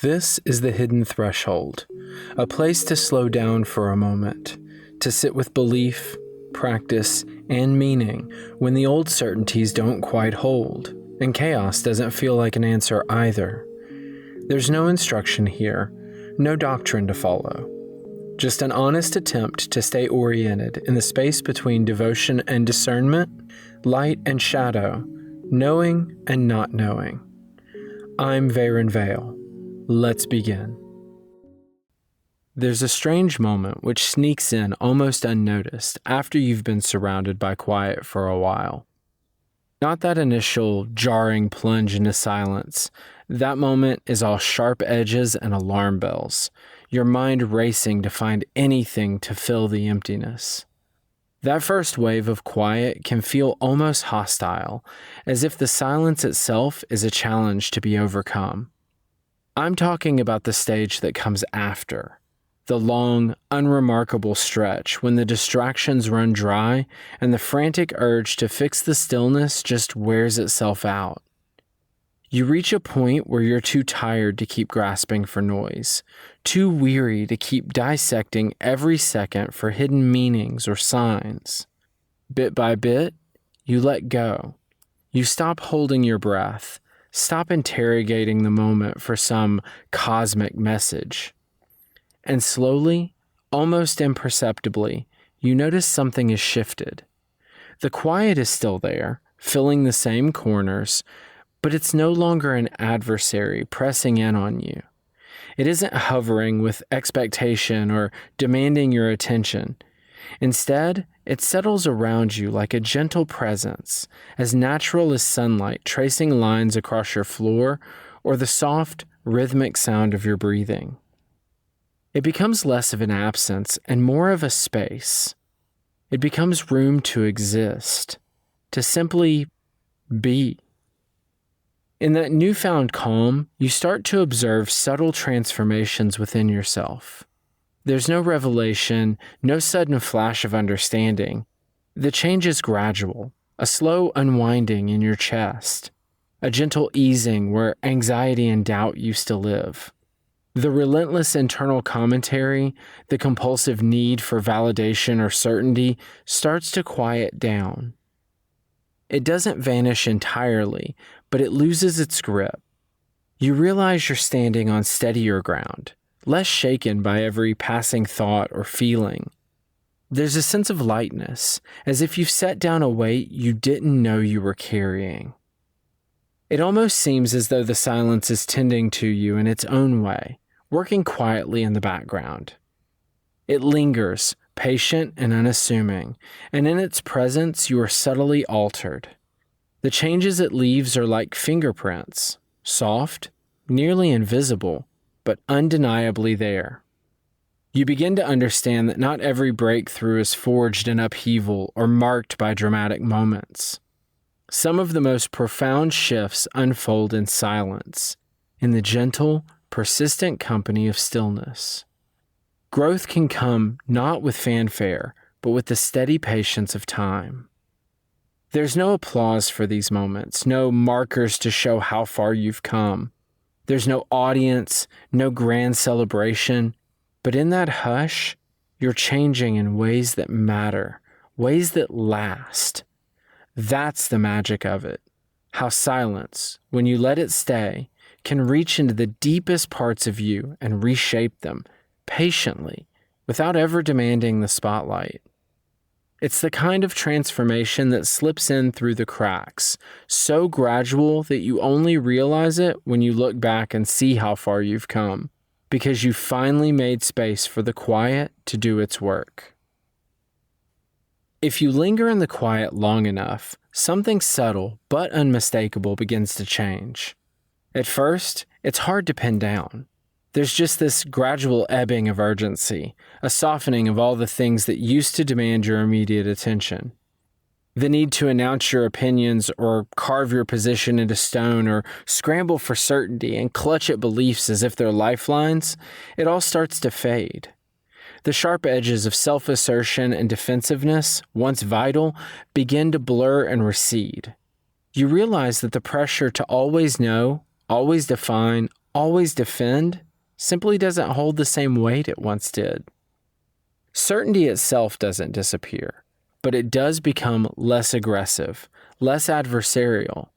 This is the hidden threshold, a place to slow down for a moment, to sit with belief, practice, and meaning when the old certainties don't quite hold, and chaos doesn't feel like an answer either. There's no instruction here, no doctrine to follow. Just an honest attempt to stay oriented in the space between devotion and discernment, light and shadow, knowing and not knowing. I'm Varen Vale. Let's begin. There's a strange moment which sneaks in almost unnoticed after you've been surrounded by quiet for a while. Not that initial jarring plunge into silence. That moment is all sharp edges and alarm bells, your mind racing to find anything to fill the emptiness. That first wave of quiet can feel almost hostile, as if the silence itself is a challenge to be overcome. I'm talking about the stage that comes after, the long, unremarkable stretch when the distractions run dry and the frantic urge to fix the stillness just wears itself out. You reach a point where you're too tired to keep grasping for noise, too weary to keep dissecting every second for hidden meanings or signs. Bit by bit, you let go. You stop holding your breath, stop interrogating the moment for some cosmic message. And slowly, almost imperceptibly, you notice something has shifted. The quiet is still there, filling the same corners, but it's no longer an adversary pressing in on you. It isn't hovering with expectation or demanding your attention. Instead, it settles around you like a gentle presence, as natural as sunlight tracing lines across your floor or the soft, rhythmic sound of your breathing. It becomes less of an absence and more of a space. It becomes room to exist, to simply be. In that newfound calm, you start to observe subtle transformations within yourself. There's no revelation, no sudden flash of understanding. The change is gradual, a slow unwinding in your chest, a gentle easing where anxiety and doubt used to live. The relentless internal commentary, the compulsive need for validation or certainty starts to quiet down. It doesn't vanish entirely, but it loses its grip. You realize you're standing on steadier ground, less shaken by every passing thought or feeling. There's a sense of lightness, as if you've set down a weight you didn't know you were carrying. It almost seems as though the silence is tending to you in its own way, working quietly in the background. It lingers, patient and unassuming, and in its presence you are subtly altered. The changes it leaves are like fingerprints, soft, nearly invisible, but undeniably there. You begin to understand that not every breakthrough is forged in upheaval or marked by dramatic moments. Some of the most profound shifts unfold in silence, in the gentle, persistent company of stillness. Growth can come not with fanfare, but with the steady patience of time. There's no applause for these moments, no markers to show how far you've come. There's no audience, no grand celebration, but in that hush, you're changing in ways that matter, ways that last. That's the magic of it. How silence, when you let it stay, can reach into the deepest parts of you and reshape them, patiently, without ever demanding the spotlight. It's the kind of transformation that slips in through the cracks, so gradual that you only realize it when you look back and see how far you've come, because you finally made space for the quiet to do its work. If you linger in the quiet long enough, something subtle but unmistakable begins to change. At first, it's hard to pin down. There's just this gradual ebbing of urgency, a softening of all the things that used to demand your immediate attention. The need to announce your opinions or carve your position into stone or scramble for certainty and clutch at beliefs as if they're lifelines, it all starts to fade. The sharp edges of self-assertion and defensiveness, once vital, begin to blur and recede. You realize that the pressure to always know, always define, always defend, simply doesn't hold the same weight it once did. Certainty itself doesn't disappear, but it does become less aggressive, less adversarial.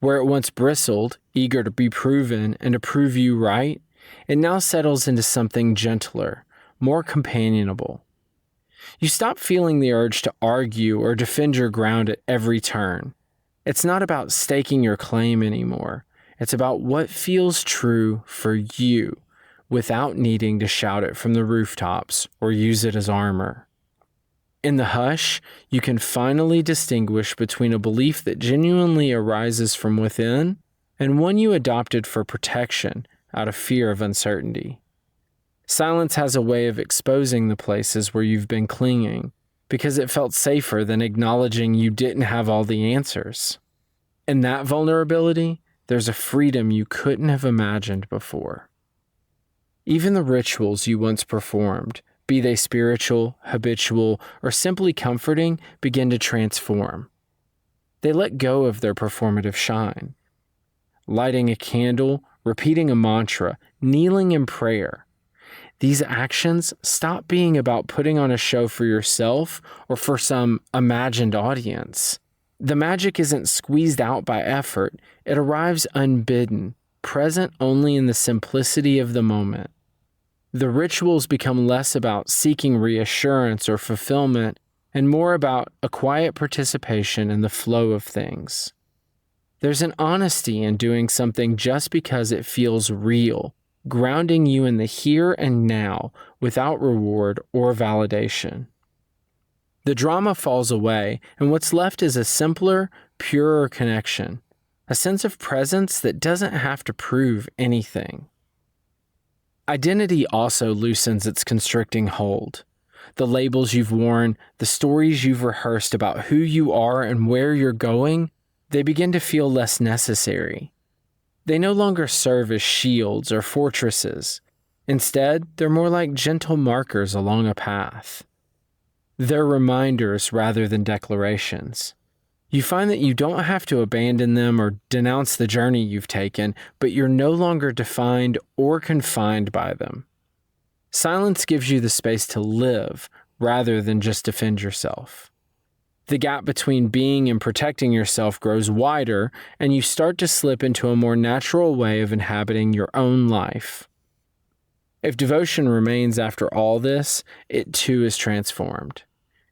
Where it once bristled, eager to be proven and to prove you right, it now settles into something gentler, more companionable. You stop feeling the urge to argue or defend your ground at every turn. It's not about staking your claim anymore. It's about what feels true for you without needing to shout it from the rooftops or use it as armor. In the hush, you can finally distinguish between a belief that genuinely arises from within and one you adopted for protection out of fear of uncertainty. Silence has a way of exposing the places where you've been clinging because it felt safer than acknowledging you didn't have all the answers. In that vulnerability, there's a freedom you couldn't have imagined before. Even the rituals you once performed, be they spiritual, habitual, or simply comforting, begin to transform. They let go of their performative shine. Lighting a candle, repeating a mantra, kneeling in prayer. These actions stop being about putting on a show for yourself or for some imagined audience. The magic isn't squeezed out by effort, it arrives unbidden, present only in the simplicity of the moment. The rituals become less about seeking reassurance or fulfillment and more about a quiet participation in the flow of things. There's an honesty in doing something just because it feels real, grounding you in the here and now without reward or validation. The drama falls away, and what's left is a simpler, purer connection, a sense of presence that doesn't have to prove anything. Identity also loosens its constricting hold. The labels you've worn, the stories you've rehearsed about who you are and where you're going, they begin to feel less necessary. They no longer serve as shields or fortresses. Instead, they're more like gentle markers along a path. They're reminders rather than declarations. You find that you don't have to abandon them or denounce the journey you've taken, but you're no longer defined or confined by them. Silence gives you the space to live rather than just defend yourself. The gap between being and protecting yourself grows wider, and you start to slip into a more natural way of inhabiting your own life. If devotion remains after all this, it too is transformed.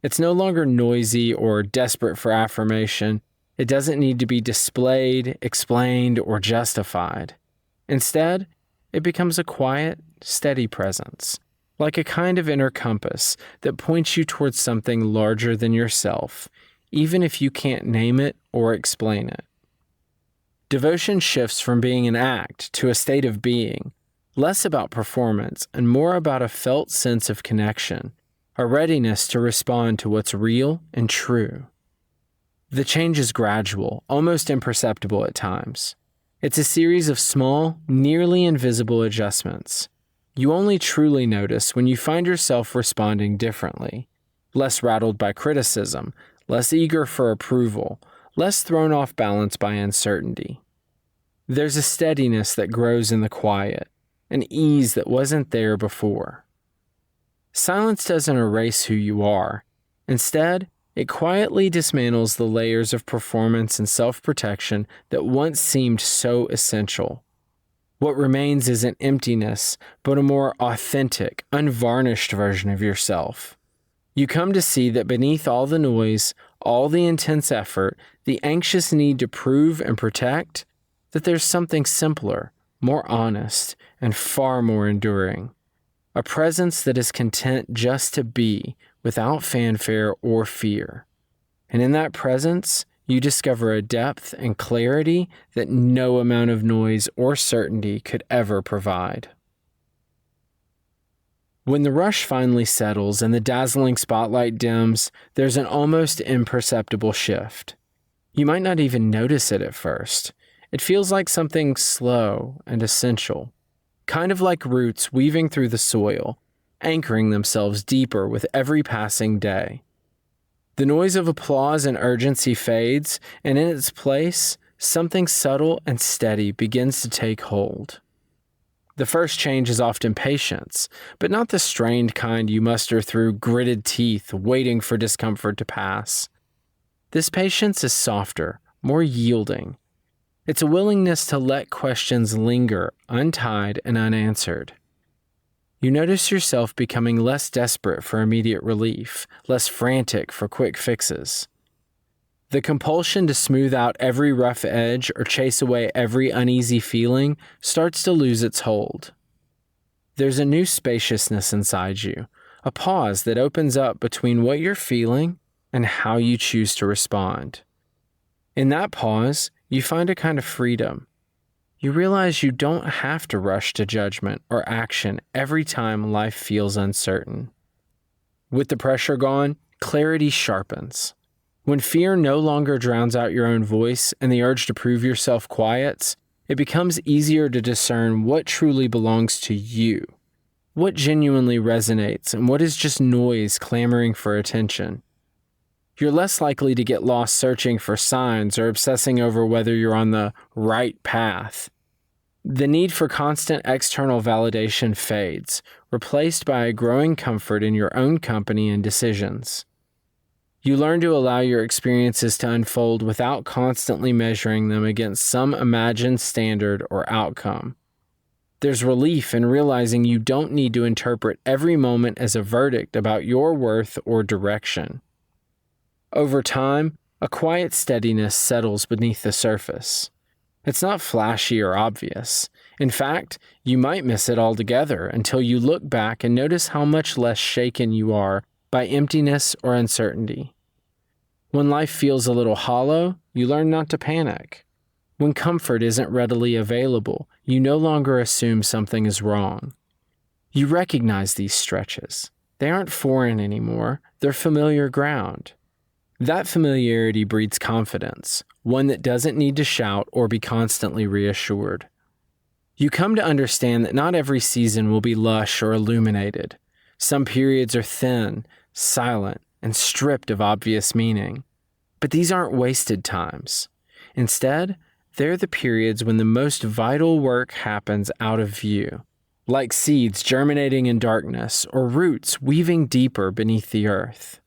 It's no longer noisy or desperate for affirmation. It doesn't need to be displayed, explained, or justified. Instead, it becomes a quiet, steady presence, like a kind of inner compass that points you towards something larger than yourself, even if you can't name it or explain it. Devotion shifts from being an act to a state of being, less about performance and more about a felt sense of connection, a readiness to respond to what's real and true. The change is gradual, almost imperceptible at times. It's a series of small, nearly invisible adjustments. You only truly notice when you find yourself responding differently, less rattled by criticism, less eager for approval, less thrown off balance by uncertainty. There's a steadiness that grows in the quiet, an ease that wasn't there before. Silence doesn't erase who you are. Instead, it quietly dismantles the layers of performance and self-protection that once seemed so essential. What remains isn't emptiness, but a more authentic, unvarnished version of yourself. You come to see that beneath all the noise, all the intense effort, the anxious need to prove and protect, that there's something simpler, more honest, and far more enduring. A presence that is content just to be, without fanfare or fear. And in that presence, you discover a depth and clarity that no amount of noise or certainty could ever provide. When the rush finally settles and the dazzling spotlight dims, there's an almost imperceptible shift. You might not even notice it at first. It feels like something slow and essential, kind of like roots weaving through the soil, anchoring themselves deeper with every passing day. The noise of applause and urgency fades, and in its place, something subtle and steady begins to take hold. The first change is often patience, but not the strained kind you muster through gritted teeth, waiting for discomfort to pass. This patience is softer, more yielding. It's a willingness to let questions linger, untied and unanswered. You notice yourself becoming less desperate for immediate relief, less frantic for quick fixes. The compulsion to smooth out every rough edge or chase away every uneasy feeling starts to lose its hold. There's a new spaciousness inside you, a pause that opens up between what you're feeling and how you choose to respond. In that pause, you find a kind of freedom. You realize you don't have to rush to judgment or action every time life feels uncertain. With the pressure gone, clarity sharpens. When fear no longer drowns out your own voice and the urge to prove yourself quiets, it becomes easier to discern what truly belongs to you, what genuinely resonates, and what is just noise clamoring for attention. You're less likely to get lost searching for signs or obsessing over whether you're on the right path. The need for constant external validation fades, replaced by a growing comfort in your own company and decisions. You learn to allow your experiences to unfold without constantly measuring them against some imagined standard or outcome. There's relief in realizing you don't need to interpret every moment as a verdict about your worth or direction. Over time, a quiet steadiness settles beneath the surface. It's not flashy or obvious. In fact, you might miss it altogether until you look back and notice how much less shaken you are by emptiness or uncertainty. When life feels a little hollow, you learn not to panic. When comfort isn't readily available, you no longer assume something is wrong. You recognize these stretches. They aren't foreign anymore, they're familiar ground. That familiarity breeds confidence, one that doesn't need to shout or be constantly reassured. You come to understand that not every season will be lush or illuminated. Some periods are thin, silent, and stripped of obvious meaning. But these aren't wasted times. Instead, they're the periods when the most vital work happens out of view, like seeds germinating in darkness or roots weaving deeper beneath the earth.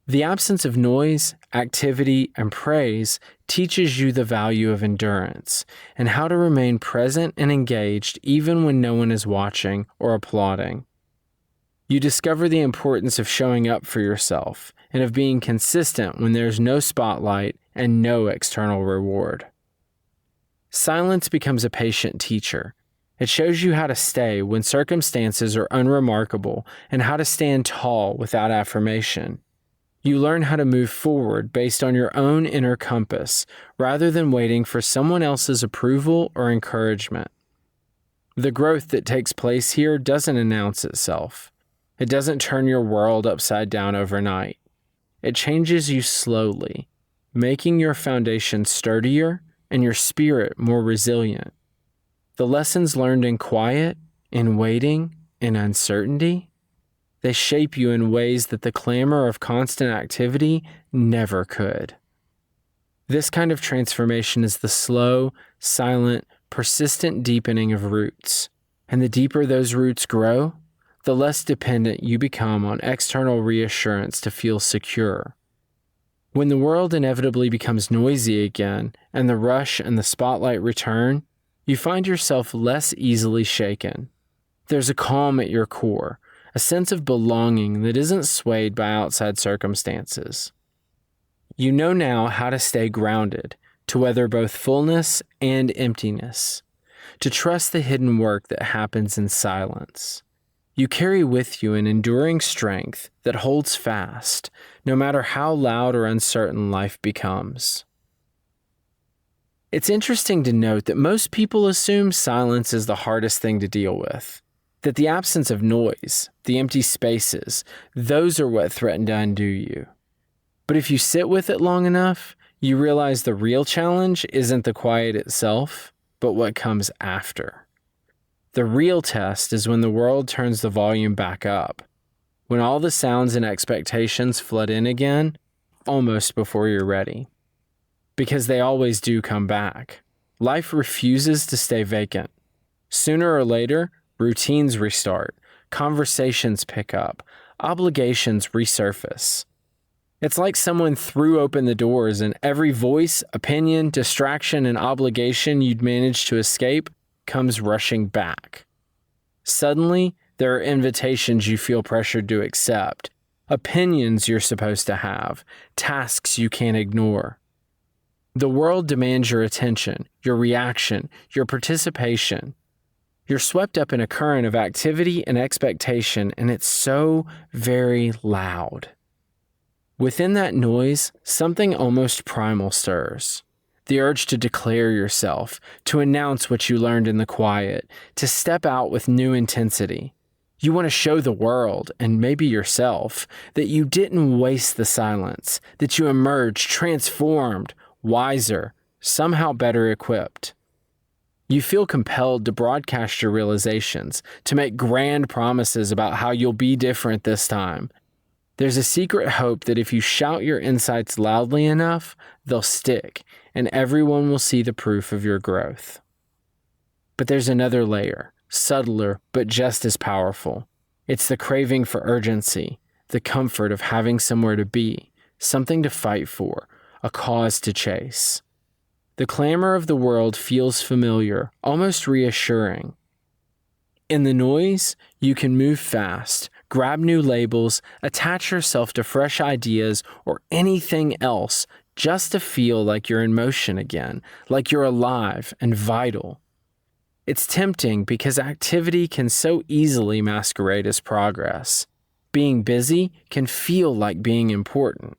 The absence of noise, activity, and praise teaches you the value of endurance and how to remain present and engaged even when no one is watching or applauding. You discover the importance of showing up for yourself and of being consistent when there's no spotlight and no external reward. Silence becomes a patient teacher. It shows you how to stay when circumstances are unremarkable and how to stand tall without affirmation. You learn how to move forward based on your own inner compass rather than waiting for someone else's approval or encouragement. The growth that takes place here doesn't announce itself. It doesn't turn your world upside down overnight. It changes you slowly, making your foundation sturdier and your spirit more resilient. The lessons learned in quiet, in waiting, in uncertainty, they shape you in ways that the clamor of constant activity never could. This kind of transformation is the slow, silent, persistent deepening of roots. And the deeper those roots grow, the less dependent you become on external reassurance to feel secure. When the world inevitably becomes noisy again and the rush and the spotlight return, you find yourself less easily shaken. There's a calm at your core, a sense of belonging that isn't swayed by outside circumstances. You know now how to stay grounded, to weather both fullness and emptiness, to trust the hidden work that happens in silence. You carry with you an enduring strength that holds fast, no matter how loud or uncertain life becomes. It's interesting to note that most people assume silence is the hardest thing to deal with, that the absence of noise, the empty spaces, those are what threaten to undo you. But if you sit with it long enough, you realize the real challenge isn't the quiet itself, but what comes after. The real test is when the world turns the volume back up, when all the sounds and expectations flood in again, almost before you're ready. Because they always do come back. Life refuses to stay vacant. Sooner or later, routines restart, conversations pick up, obligations resurface. It's like someone threw open the doors and every voice, opinion, distraction, and obligation you'd managed to escape comes rushing back. Suddenly, there are invitations you feel pressured to accept, opinions you're supposed to have, tasks you can't ignore. The world demands your attention, your reaction, your participation. You're swept up in a current of activity and expectation, and it's so very loud. Within that noise, something almost primal stirs. The urge to declare yourself, to announce what you learned in the quiet, to step out with new intensity. You want to show the world, and maybe yourself, that you didn't waste the silence, that you emerged transformed, wiser, somehow better equipped. You feel compelled to broadcast your realizations, to make grand promises about how you'll be different this time. There's a secret hope that if you shout your insights loudly enough, they'll stick, and everyone will see the proof of your growth. But there's another layer, subtler but just as powerful. It's the craving for urgency, the comfort of having somewhere to be, something to fight for, a cause to chase. The clamor of the world feels familiar, almost reassuring. In the noise, you can move fast, grab new labels, attach yourself to fresh ideas or anything else just to feel like you're in motion again, like you're alive and vital. It's tempting because activity can so easily masquerade as progress. Being busy can feel like being important.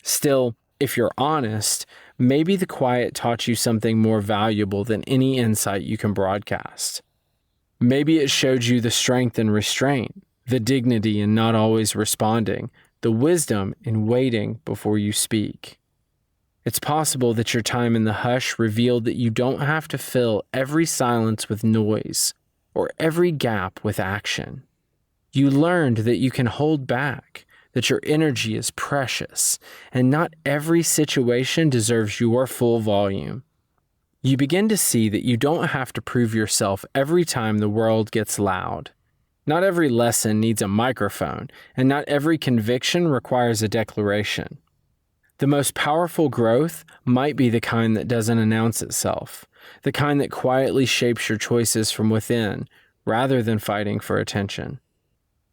Still, if you're honest, maybe the quiet taught you something more valuable than any insight you can broadcast. Maybe it showed you the strength in restraint, the dignity in not always responding, the wisdom in waiting before you speak. It's possible that your time in the hush revealed that you don't have to fill every silence with noise or every gap with action. You learned that you can hold back, that your energy is precious, and not every situation deserves your full volume. You begin to see that you don't have to prove yourself every time the world gets loud. Not every lesson needs a microphone, and not every conviction requires a declaration. The most powerful growth might be the kind that doesn't announce itself, the kind that quietly shapes your choices from within, rather than fighting for attention.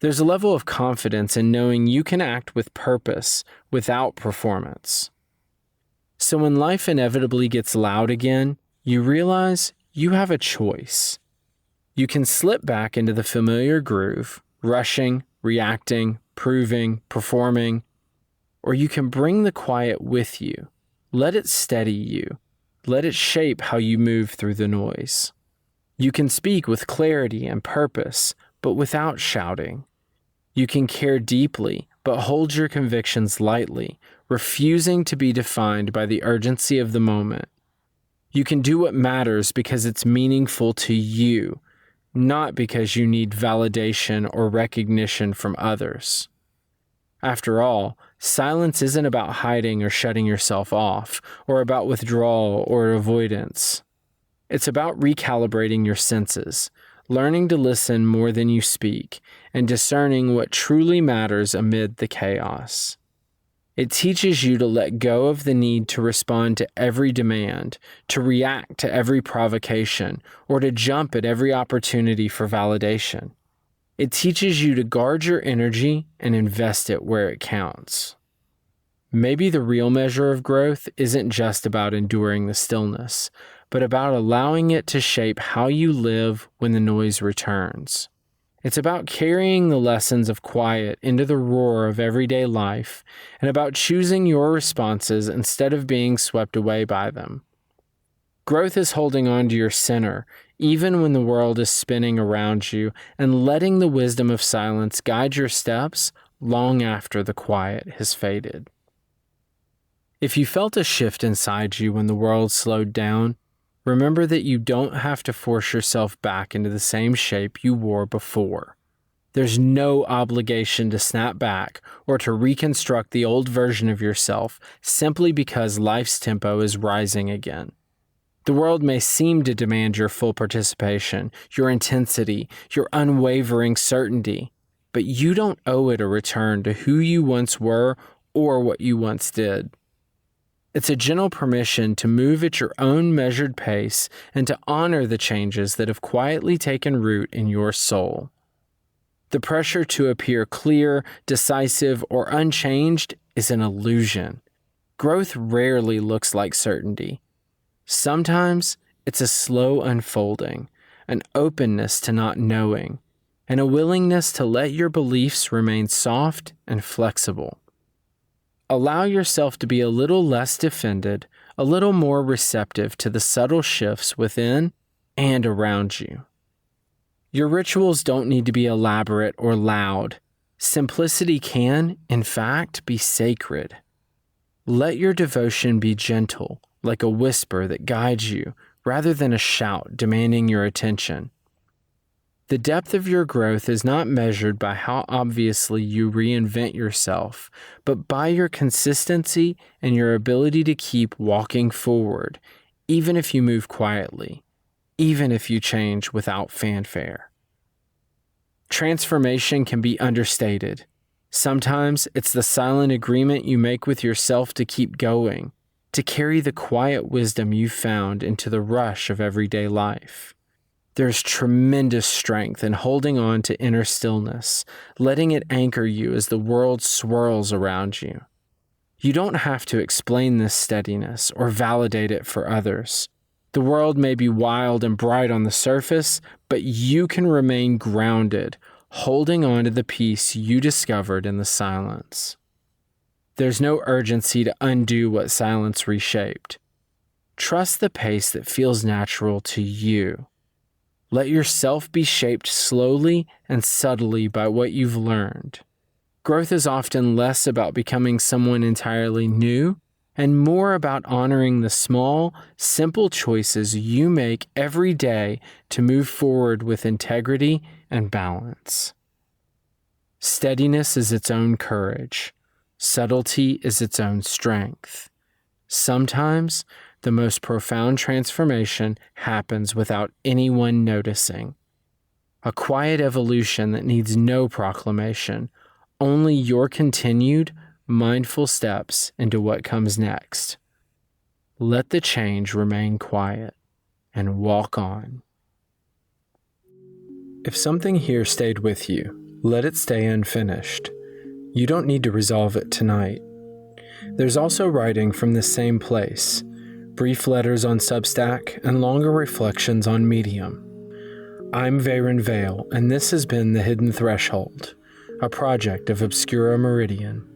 There's a level of confidence in knowing you can act with purpose without performance. So when life inevitably gets loud again, you realize you have a choice. You can slip back into the familiar groove, rushing, reacting, proving, performing, or you can bring the quiet with you. Let it steady you. Let it shape how you move through the noise. You can speak with clarity and purpose, but without shouting. You can care deeply, but hold your convictions lightly, refusing to be defined by the urgency of the moment. You can do what matters because it's meaningful to you, not because you need validation or recognition from others. After all, silence isn't about hiding or shutting yourself off, or about withdrawal or avoidance. It's about recalibrating your senses, learning to listen more than you speak, and discerning what truly matters amid the chaos. It teaches you to let go of the need to respond to every demand, to react to every provocation, or to jump at every opportunity for validation. It teaches you to guard your energy and invest it where it counts. Maybe the real measure of growth isn't just about enduring the stillness, but about allowing it to shape how you live when the noise returns. It's about carrying the lessons of quiet into the roar of everyday life, and about choosing your responses instead of being swept away by them. Growth is holding on to your center, even when the world is spinning around you, and letting the wisdom of silence guide your steps long after the quiet has faded. If you felt a shift inside you when the world slowed down, remember that you don't have to force yourself back into the same shape you wore before. There's no obligation to snap back or to reconstruct the old version of yourself simply because life's tempo is rising again. The world may seem to demand your full participation, your intensity, your unwavering certainty, but you don't owe it a return to who you once were or what you once did. It's a gentle permission to move at your own measured pace and to honor the changes that have quietly taken root in your soul. The pressure to appear clear, decisive, or unchanged is an illusion. Growth rarely looks like certainty. Sometimes it's a slow unfolding, an openness to not knowing, and a willingness to let your beliefs remain soft and flexible. Allow yourself to be a little less defended, a little more receptive to the subtle shifts within and around you. Your rituals don't need to be elaborate or loud. Simplicity can, in fact, be sacred. Let your devotion be gentle, like a whisper that guides you, rather than a shout demanding your attention. The depth of your growth is not measured by how obviously you reinvent yourself, but by your consistency and your ability to keep walking forward, even if you move quietly, even if you change without fanfare. Transformation can be understated. Sometimes it's the silent agreement you make with yourself to keep going, to carry the quiet wisdom you found into the rush of everyday life. There's tremendous strength in holding on to inner stillness, letting it anchor you as the world swirls around you. You don't have to explain this steadiness or validate it for others. The world may be wild and bright on the surface, but you can remain grounded, holding on to the peace you discovered in the silence. There's no urgency to undo what silence reshaped. Trust the pace that feels natural to you. Let yourself be shaped slowly and subtly by what you've learned. Growth is often less about becoming someone entirely new and more about honoring the small, simple choices you make every day to move forward with integrity and balance. Steadiness is its own courage. Subtlety is its own strength. Sometimes, the most profound transformation happens without anyone noticing. A quiet evolution that needs no proclamation, only your continued, mindful steps into what comes next. Let the change remain quiet and walk on. If something here stayed with you, let it stay unfinished. You don't need to resolve it tonight. There's also writing from the same place, brief letters on Substack and longer reflections on Medium. I'm Varen Vale, and this has been The Hidden Threshold, a project of Obscura Meridian.